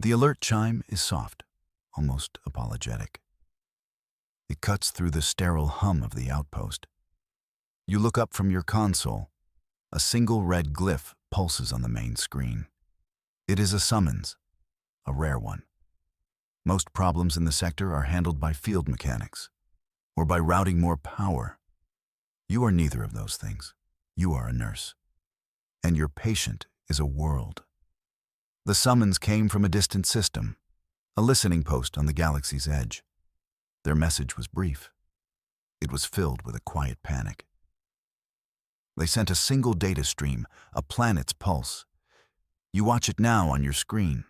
The alert chime is soft, almost apologetic. It cuts through the sterile hum of the outpost. You look up from your console. A single red glyph pulses on the main screen. It is a summons, a rare one. Most problems in the sector are handled by field mechanics, or by routing more power. You are neither of those things. You are a nurse. And your patient is a world. The summons came from a distant system, a listening post on the galaxy's edge. Their message was brief. It was filled with a quiet panic. They sent a single data stream, a planet's pulse. You watch it now on your screen.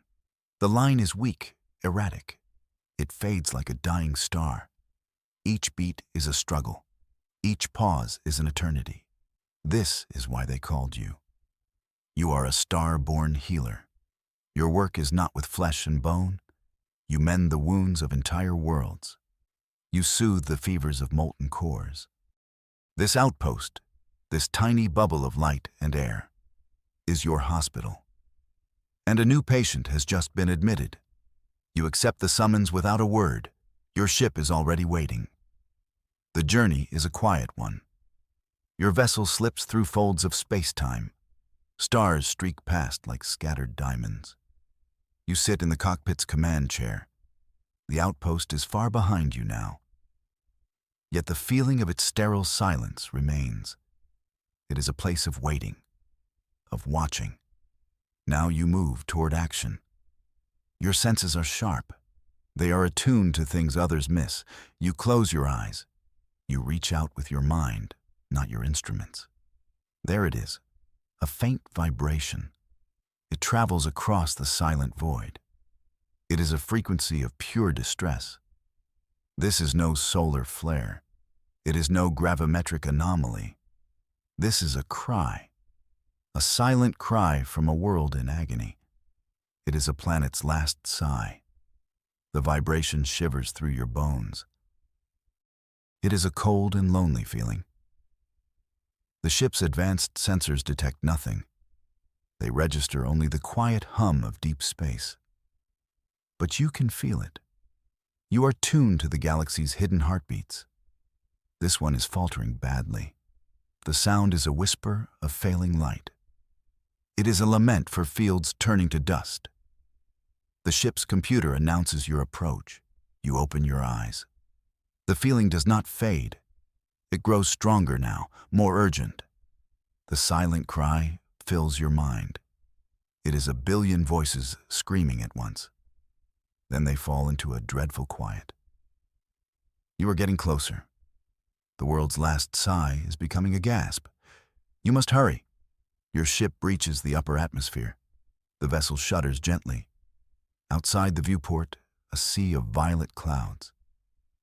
The line is weak, erratic. It fades like a dying star. Each beat is a struggle. Each pause is an eternity. This is why they called you. You are a star-born healer. Your work is not with flesh and bone. You mend the wounds of entire worlds. You soothe the fevers of molten cores. This outpost, this tiny bubble of light and air, is your hospital. And a new patient has just been admitted. You accept the summons without a word. Your ship is already waiting. The journey is a quiet one. Your vessel slips through folds of space-time. Stars streak past like scattered diamonds. You sit in the cockpit's command chair. The outpost is far behind you now. Yet the feeling of its sterile silence remains. It is a place of waiting, of watching. Now you move toward action. Your senses are sharp. They are attuned to things others miss. You close your eyes. You reach out with your mind, not your instruments. There it is, a faint vibration. It travels across the silent void. It is a frequency of pure distress. This is no solar flare. It is no gravimetric anomaly. This is a cry, a silent cry from a world in agony. It is a planet's last sigh. The vibration shivers through your bones. It is a cold and lonely feeling. The ship's advanced sensors detect nothing. They register only the quiet hum of deep space. But you can feel it. You are tuned to the galaxy's hidden heartbeats. This one is faltering badly. The sound is a whisper of failing light. It is a lament for fields turning to dust. The ship's computer announces your approach. You open your eyes. The feeling does not fade. It grows stronger now, more urgent. The silent cry fills your mind. It is a billion voices screaming at once. Then they fall into a dreadful quiet. You are getting closer. The world's last sigh is becoming a gasp. You must hurry. Your ship breaches the upper atmosphere. The vessel shudders gently. Outside the viewport, a sea of violet clouds.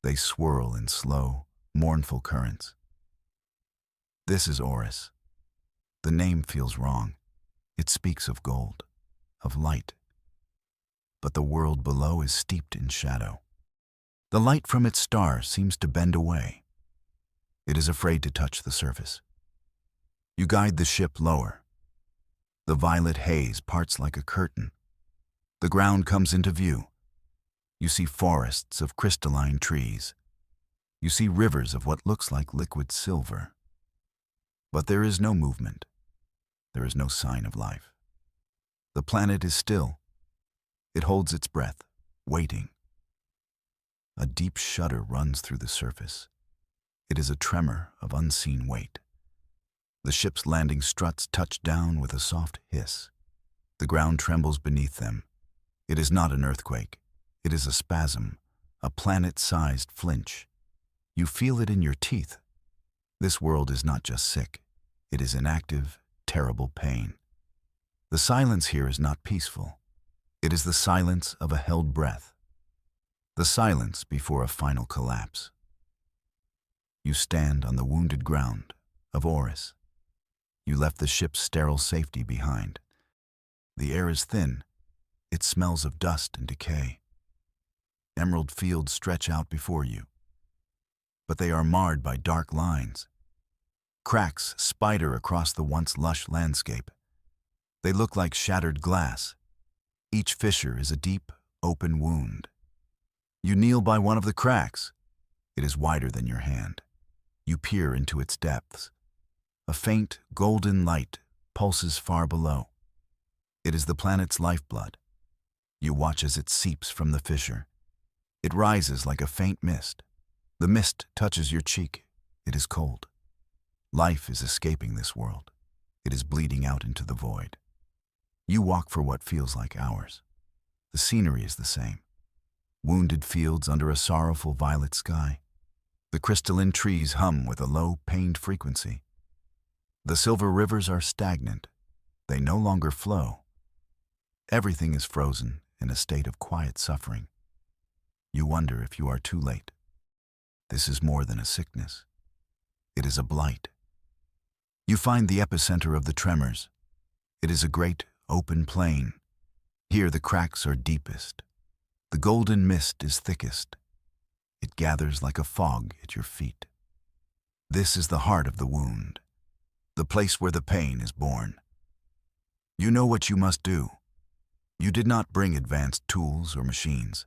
They swirl in slow, mournful currents. This is Oris. The name feels wrong. It speaks of gold, of light. But the world below is steeped in shadow. The light from its star seems to bend away. It is afraid to touch the surface. You guide the ship lower. The violet haze parts like a curtain. The ground comes into view. You see forests of crystalline trees. You see rivers of what looks like liquid silver. But there is no movement. There is no sign of life. The planet is still. It holds its breath, waiting. A deep shudder runs through the surface. It is a tremor of unseen weight. The ship's landing struts touch down with a soft hiss. The ground trembles beneath them. It is not an earthquake. It is a spasm, a planet-sized flinch. You feel it in your teeth. This world is not just sick. It is in active, terrible pain. The silence here is not peaceful. It is the silence of a held breath. The silence before a final collapse. You stand on the wounded ground of Oris. You left the ship's sterile safety behind. The air is thin. It smells of dust and decay. Emerald fields stretch out before you. But they are marred by dark lines. Cracks spider across the once lush landscape. They look like shattered glass. Each fissure is a deep, open wound. You kneel by one of the cracks. It is wider than your hand. You peer into its depths. A faint, golden light pulses far below. It is the planet's lifeblood. You watch as it seeps from the fissure. It rises like a faint mist. The mist touches your cheek. It is cold. Life is escaping this world. It is bleeding out into the void. You walk for what feels like hours. The scenery is the same. Wounded fields under a sorrowful violet sky. The crystalline trees hum with a low, pained frequency. The silver rivers are stagnant. They no longer flow. Everything is frozen in a state of quiet suffering. You wonder if you are too late. This is more than a sickness. It is a blight. You find the epicenter of the tremors. It is a great, open plain. Here the cracks are deepest. The golden mist is thickest. It gathers like a fog at your feet. This is the heart of the wound, the place where the pain is born. You know what you must do. You did not bring advanced tools or machines.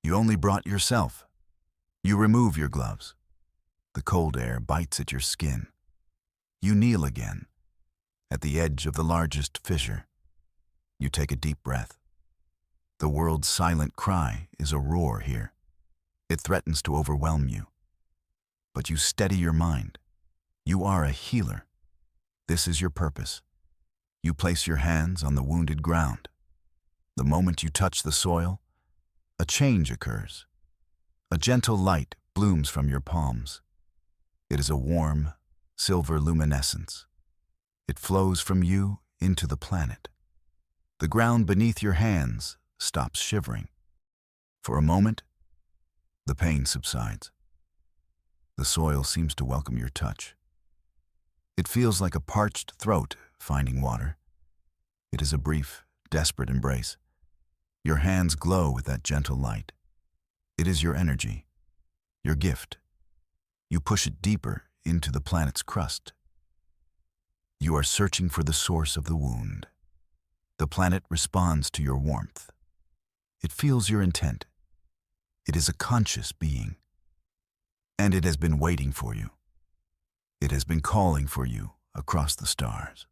You only brought yourself. You remove your gloves. The cold air bites at your skin. You kneel again, at the edge of the largest fissure. You take a deep breath. The world's silent cry is a roar here. It threatens to overwhelm you. But you steady your mind. You are a healer. This is your purpose. You place your hands on the wounded ground. The moment you touch the soil, a change occurs. A gentle light blooms from your palms. It is a warm, silver luminescence. It flows from you into the planet. The ground beneath your hands stops shivering. For a moment, the pain subsides. The soil seems to welcome your touch. It feels like a parched throat finding water. It is a brief, desperate embrace. Your hands glow with that gentle light. It is your energy, your gift. You push it deeper into the planet's crust. You are searching for the source of the wound. The planet responds to your warmth. It feels your intent. It is a conscious being. And it has been waiting for you. It has been calling for you across the stars.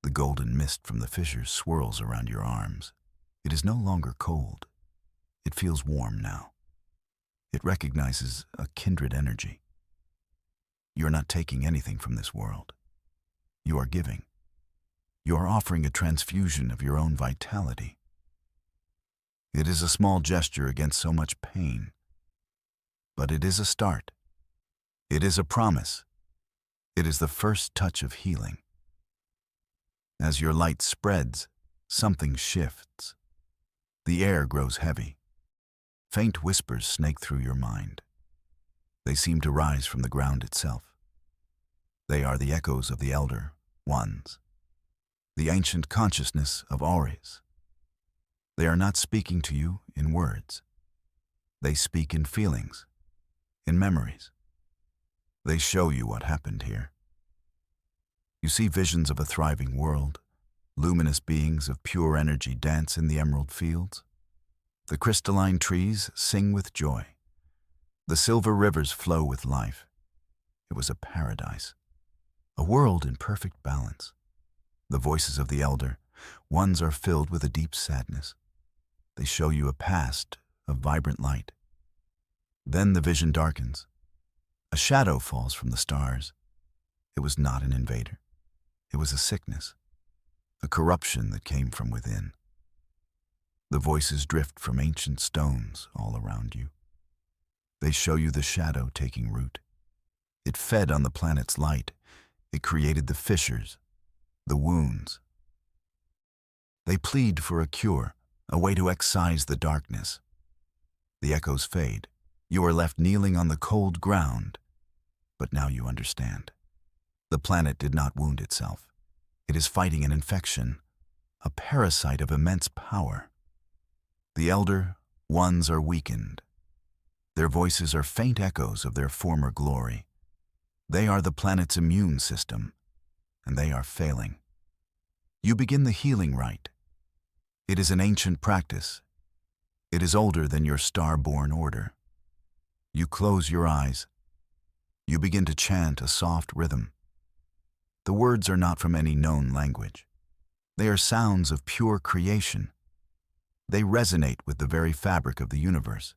The golden mist from the fissures swirls around your arms. It is no longer cold. It feels warm now. It recognizes a kindred energy. You are not taking anything from this world. You are giving. You are offering a transfusion of your own vitality. It is a small gesture against so much pain. But it is a start. It is a promise. It is the first touch of healing. As your light spreads, something shifts. The air grows heavy. Faint whispers snake through your mind. They seem to rise from the ground itself. They are the echoes of the elder ones, the ancient consciousness of Auris. They are not speaking to you in words. They speak in feelings, in memories. They show you what happened here. You see visions of a thriving world. Luminous beings of pure energy dance in the emerald fields. The crystalline trees sing with joy. The silver rivers flow with life. It was a paradise, a world in perfect balance. The voices of the elder ones are filled with a deep sadness. They show you a past of vibrant light. Then the vision darkens. A shadow falls from the stars. It was not an invader. It was a sickness, a corruption that came from within. The voices drift from ancient stones all around you. They show you the shadow taking root. It fed on the planet's light. It created the fissures, the wounds. They plead for a cure, a way to excise the darkness. The echoes fade. You are left kneeling on the cold ground. But now you understand. The planet did not wound itself. It is fighting an infection, a parasite of immense power. The elder ones are weakened. Their voices are faint echoes of their former glory. They are the planet's immune system, and they are failing. You begin the healing rite. It is an ancient practice. It is older than your star-born order. You close your eyes. You begin to chant a soft rhythm. The words are not from any known language. They are sounds of pure creation. They resonate with the very fabric of the universe.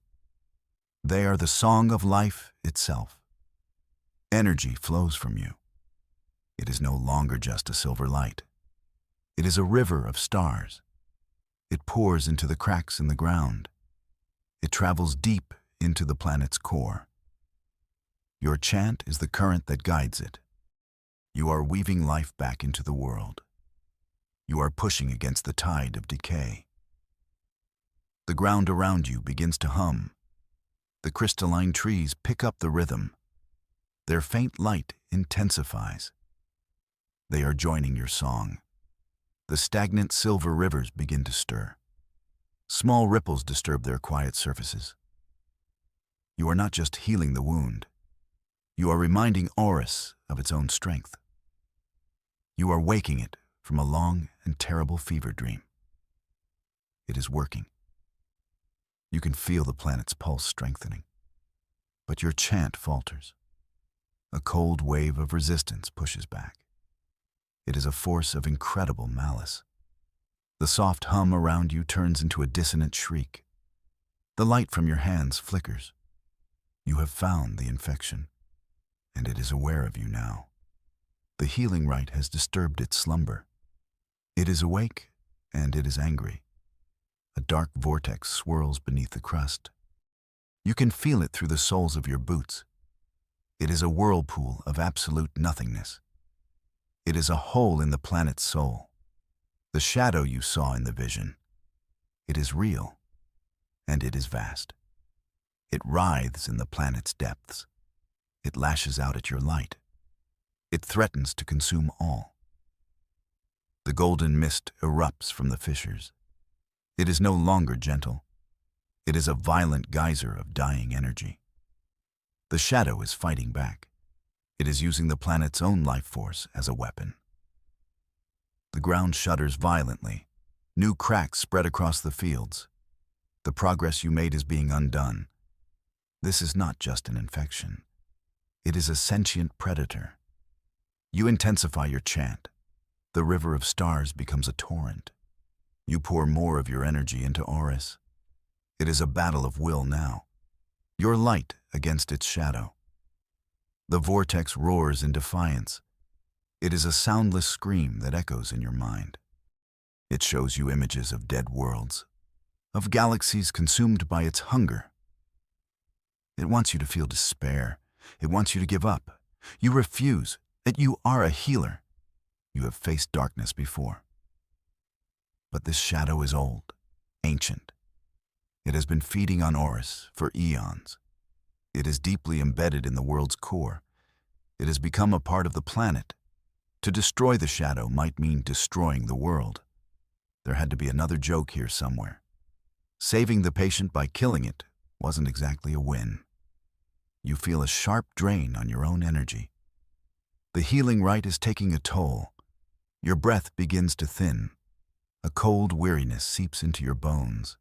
They are the song of life itself. Energy flows from you. It is no longer just a silver light. It is a river of stars. It pours into the cracks in the ground. It travels deep into the planet's core. Your chant is the current that guides it. You are weaving life back into the world. You are pushing against the tide of decay. The ground around you begins to hum. The crystalline trees pick up the rhythm. Their faint light intensifies. They are joining your song. The stagnant silver rivers begin to stir. Small ripples disturb their quiet surfaces. You are not just healing the wound. You are reminding Oris of its own strength. You are waking it from a long and terrible fever dream. It is working. You can feel the planet's pulse strengthening. But your chant falters. A cold wave of resistance pushes back. It is a force of incredible malice. The soft hum around you turns into a dissonant shriek. The light from your hands flickers. You have found the infection, and it is aware of you now. The healing rite has disturbed its slumber. It is awake, and it is angry. A dark vortex swirls beneath the crust. You can feel it through the soles of your boots. It is a whirlpool of absolute nothingness. It is a hole in the planet's soul. The shadow you saw in the vision. It is real, and it is vast. It writhes in the planet's depths. It lashes out at your light. It threatens to consume all. The golden mist erupts from the fissures. It is no longer gentle. It is a violent geyser of dying energy. The shadow is fighting back. It is using the planet's own life force as a weapon. The ground shudders violently. New cracks spread across the fields. The progress you made is being undone. This is not just an infection. It is a sentient predator. You intensify your chant. The river of stars becomes a torrent. You pour more of your energy into Oris. It is a battle of will now. Your light against its shadow. The vortex roars in defiance. It is a soundless scream that echoes in your mind. It shows you images of dead worlds, of galaxies consumed by its hunger. It wants you to feel despair. It wants you to give up. You refuse, that you are a healer. You have faced darkness before. But this shadow is old, ancient. It has been feeding on Oris for eons. It is deeply embedded in the world's core. It has become a part of the planet. To destroy the shadow might mean destroying the world. There had to be another joke here somewhere. Saving the patient by killing it wasn't exactly a win. You feel a sharp drain on your own energy. The healing rite is taking a toll. Your breath begins to thin. A cold weariness seeps into your bones.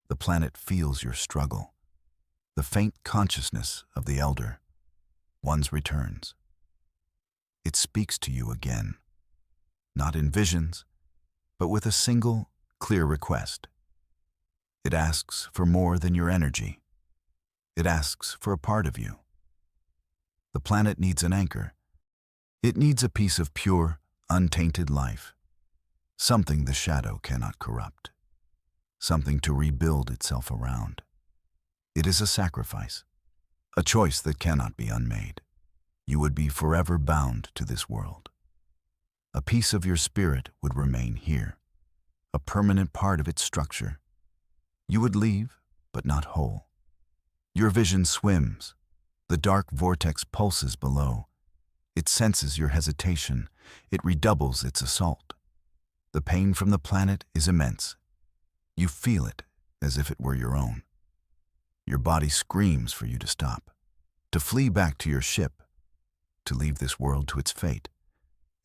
The planet feels your struggle. The faint consciousness of the elder. One's returns. It speaks to you again. Not in visions, but with a single, clear request. It asks for more than your energy. It asks for a part of you. The planet needs an anchor. It needs a piece of pure, untainted life. Something the shadow cannot corrupt. Something to rebuild itself around. It is a sacrifice, a choice that cannot be unmade. You would be forever bound to this world. A piece of your spirit would remain here, a permanent part of its structure. You would leave, but not whole. Your vision swims. The dark vortex pulses below. It senses your hesitation. It redoubles its assault. The pain from the planet is immense. You feel it as if it were your own. Your body screams for you to stop, to flee back to your ship, to leave this world to its fate.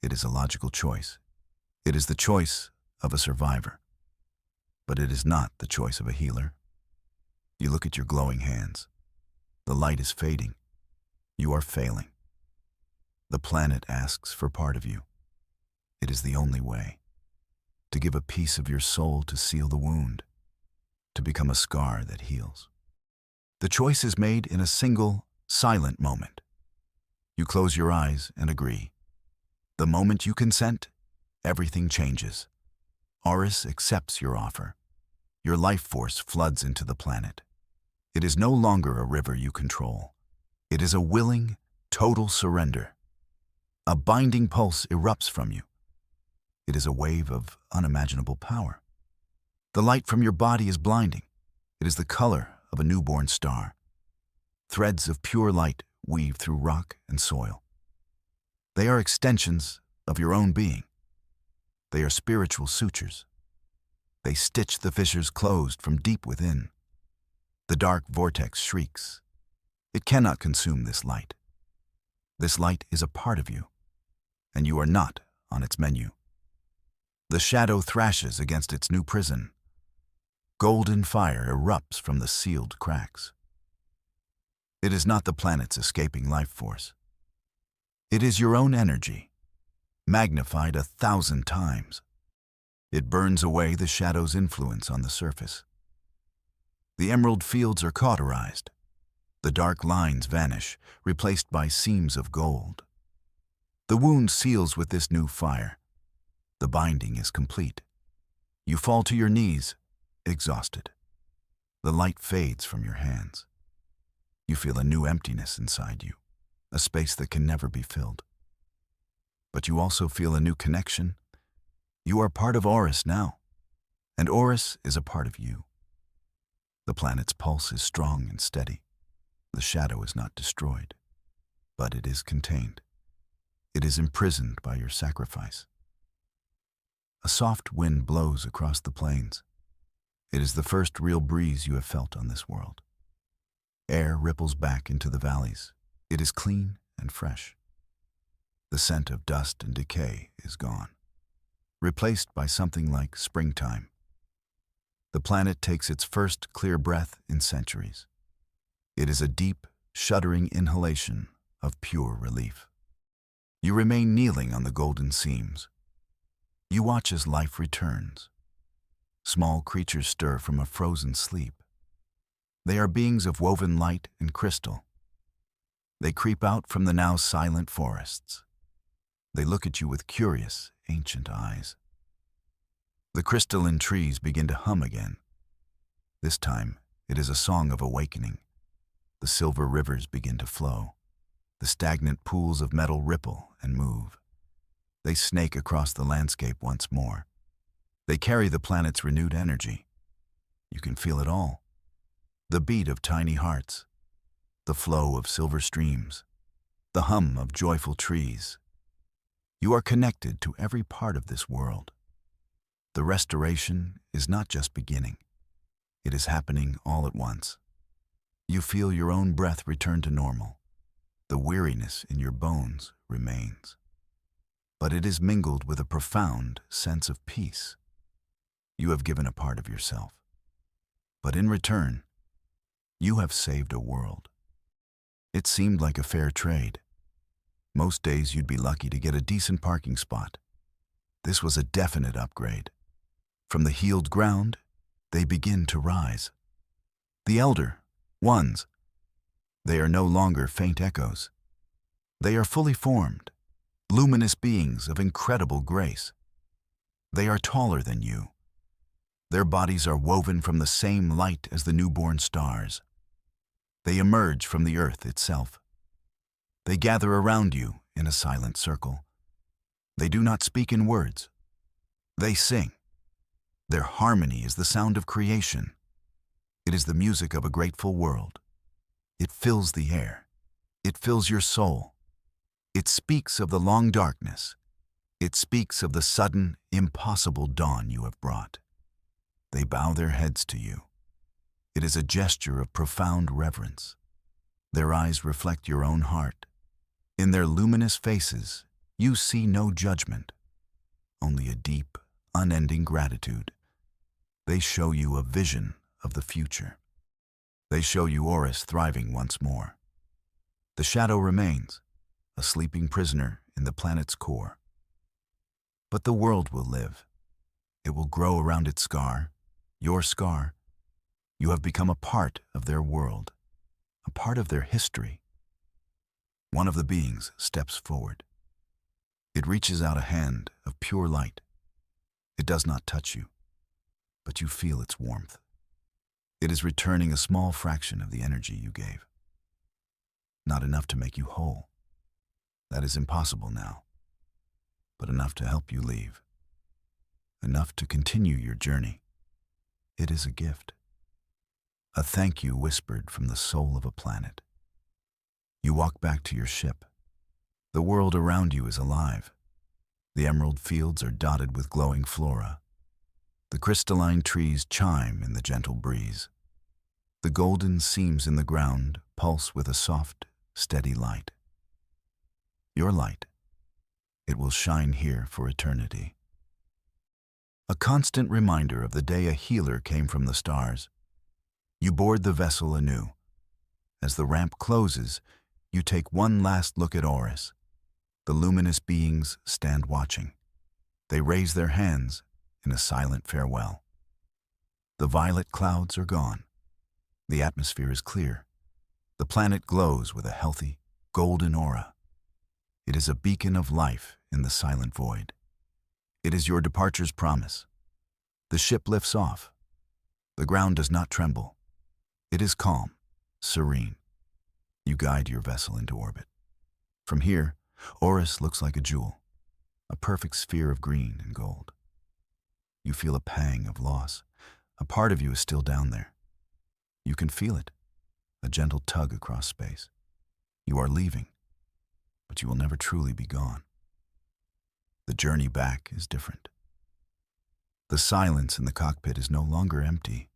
It is a logical choice. It is the choice of a survivor. But it is not the choice of a healer. You look at your glowing hands. The light is fading. You are failing. The planet asks for part of you. It is the only way. To give a piece of your soul to seal the wound, to become a scar that heals. The choice is made in a single, silent moment. You close your eyes and agree. The moment you consent, everything changes. Horus accepts your offer. Your life force floods into the planet. It is no longer a river you control. It is a willing, total surrender. A binding pulse erupts from you. It is a wave of unimaginable power. The light from your body is blinding. It is the color of a newborn star. Threads of pure light weave through rock and soil. They are extensions of your own being. They are spiritual sutures. They stitch the fissures closed from deep within. The dark vortex shrieks. It cannot consume this light. This light is a part of you, and you are not on its menu. The shadow thrashes against its new prison. Golden fire erupts from the sealed cracks. It is not the planet's escaping life force. It is your own energy, magnified 1,000 times. It burns away the shadow's influence on the surface. The emerald fields are cauterized. The dark lines vanish, replaced by seams of gold. The wound seals with this new fire. The binding is complete. You fall to your knees, exhausted. The light fades from your hands. You feel a new emptiness inside you, a space that can never be filled. But you also feel a new connection. You are part of Horus now, and Horus is a part of you. The planet's pulse is strong and steady. The shadow is not destroyed, but it is contained. It is imprisoned by your sacrifice. A soft wind blows across the plains. It is the first real breeze you have felt on this world. Air ripples back into the valleys. It is clean and fresh. The scent of dust and decay is gone, replaced by something like springtime. The planet takes its first clear breath in centuries. It is a deep, shuddering inhalation of pure relief. You remain kneeling on the golden seams. You watch as life returns. Small creatures stir from a frozen sleep. They are beings of woven light and crystal. They creep out from the now silent forests. They look at you with curious, ancient eyes. The crystalline trees begin to hum again. This time, it is a song of awakening. The silver rivers begin to flow. The stagnant pools of metal ripple and move. They snake across the landscape once more. They carry the planet's renewed energy. You can feel it all. The beat of tiny hearts, the flow of silver streams, the hum of joyful trees. You are connected to every part of this world. The restoration is not just beginning. It is happening all at once. You feel your own breath return to normal. The weariness in your bones remains, but it is mingled with a profound sense of peace. You have given a part of yourself, but in return, you have saved a world. It seemed like a fair trade. Most days you'd be lucky to get a decent parking spot. This was a definite upgrade. From the healed ground, they begin to rise. The elder ones, they are no longer faint echoes. They are fully formed, luminous beings of incredible grace. They are taller than you. Their bodies are woven from the same light as the newborn stars. They emerge from the earth itself. They gather around you in a silent circle. They do not speak in words. They sing. Their harmony is the sound of creation. It is the music of a grateful world. It fills the air. It fills your soul. It speaks of the long darkness. It speaks of the sudden, impossible dawn you have brought. They bow their heads to you. It is a gesture of profound reverence. Their eyes reflect your own heart. In their luminous faces, you see no judgment, only a deep, unending gratitude. They show you a vision of the future. They show you Oris thriving once more. The shadow remains, a sleeping prisoner in the planet's core. But the world will live. It will grow around its scar, your scar. You have become a part of their world, a part of their history. One of the beings steps forward. It reaches out a hand of pure light. It does not touch you, but you feel its warmth. It is returning a small fraction of the energy you gave. Not enough to make you whole. That is impossible now, but enough to help you leave. Enough to continue your journey. It is a gift. A thank you whispered from the soul of a planet. You walk back to your ship. The world around you is alive. The emerald fields are dotted with glowing flora. The crystalline trees chime in the gentle breeze. The golden seams in the ground pulse with a soft, steady light. Your light. It will shine here for eternity. A constant reminder of the day a healer came from the stars. You board the vessel anew. As the ramp closes, you take one last look at Oris. The luminous beings stand watching. They raise their hands in a silent farewell. The violet clouds are gone. The atmosphere is clear. The planet glows with a healthy, golden aura. It is a beacon of life in the silent void. It is your departure's promise. The ship lifts off. The ground does not tremble. It is calm, serene. You guide your vessel into orbit. From here, Oris looks like a jewel, a perfect sphere of green and gold. You feel a pang of loss. A part of you is still down there. You can feel it, a gentle tug across space. You are leaving, but you will never truly be gone. The journey back is different. The silence in the cockpit is no longer empty.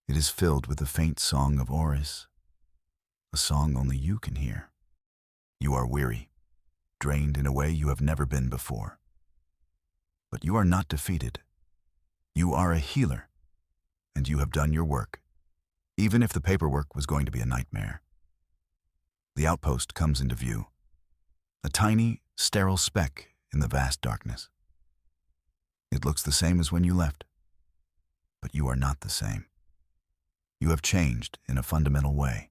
It is filled with the faint song of Oris, a song only you can hear. You are weary, drained in a way you have never been before. But you are not defeated. You are a healer, and you have done your work, even if the paperwork was going to be a nightmare. The outpost comes into view, a tiny, sterile speck in the vast darkness. It looks the same as when you left, but you are not the same. You have changed in a fundamental way.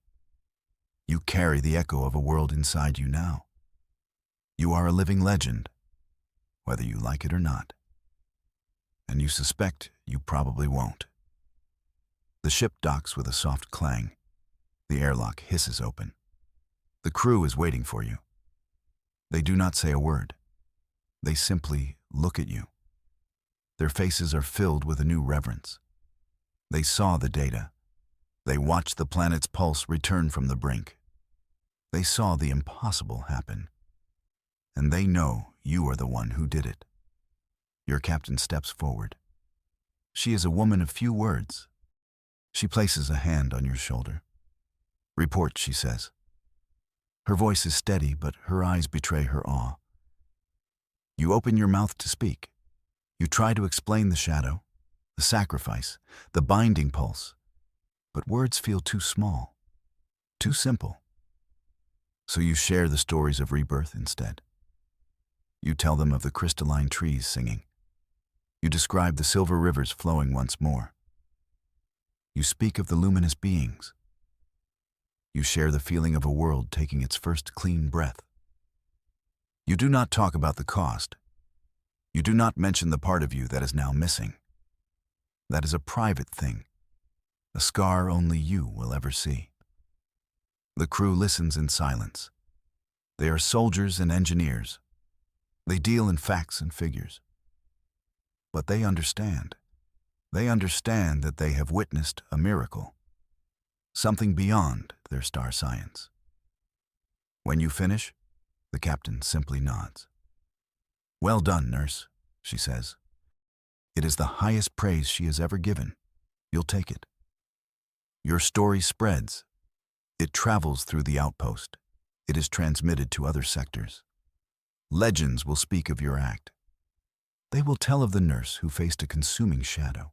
You carry the echo of a world inside you now. You are a living legend, whether you like it or not. And you suspect you probably won't. The ship docks with a soft clang. The airlock hisses open. The crew is waiting for you. They do not say a word. They simply look at you. Their faces are filled with a new reverence. They saw the data. They watched the planet's pulse return from the brink. They saw the impossible happen. And they know you are the one who did it. Your captain steps forward. She is a woman of few words. She places a hand on your shoulder. "Report," she says. Her voice is steady, but her eyes betray her awe. You open your mouth to speak. You try to explain the shadow, the sacrifice, the binding pulse, but words feel too small, too simple. So you share the stories of rebirth instead. You tell them of the crystalline trees singing. You describe the silver rivers flowing once more. You speak of the luminous beings. You share the feeling of a world taking its first clean breath. You do not talk about the cost. You do not mention the part of you that is now missing. That is a private thing, a scar only you will ever see. The crew listens in silence. They are soldiers and engineers. They deal in facts and figures. But they understand. They understand that they have witnessed a miracle, something beyond their star science. When you finish, the captain simply nods. "Well done, nurse," she says. It is the highest praise she has ever given. You'll take it. Your story spreads. It travels through the outpost. It is transmitted to other sectors. Legends will speak of your act. They will tell of the nurse who faced a consuming shadow,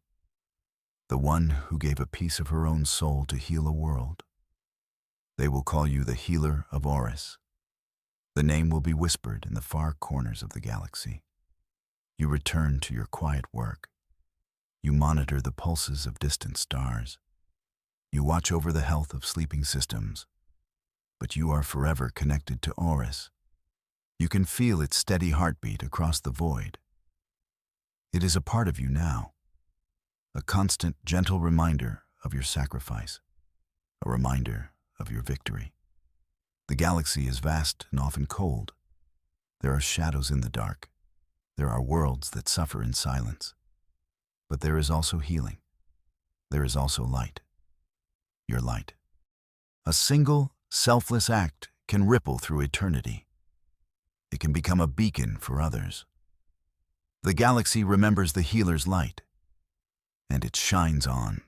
the one who gave a piece of her own soul to heal a world. They will call you the healer of Oris. The name will be whispered in the far corners of the galaxy. You return to your quiet work. You monitor the pulses of distant stars. You watch over the health of sleeping systems. But you are forever connected to Oris. You can feel its steady heartbeat across the void. It is a part of you now, a constant, gentle reminder of your sacrifice, a reminder of your victory. The galaxy is vast and often cold. There are shadows in the dark. There are worlds that suffer in silence. But there is also healing. There is also light. Your light. A single, selfless act can ripple through eternity. It can become a beacon for others. The galaxy remembers the healer's light, and it shines on.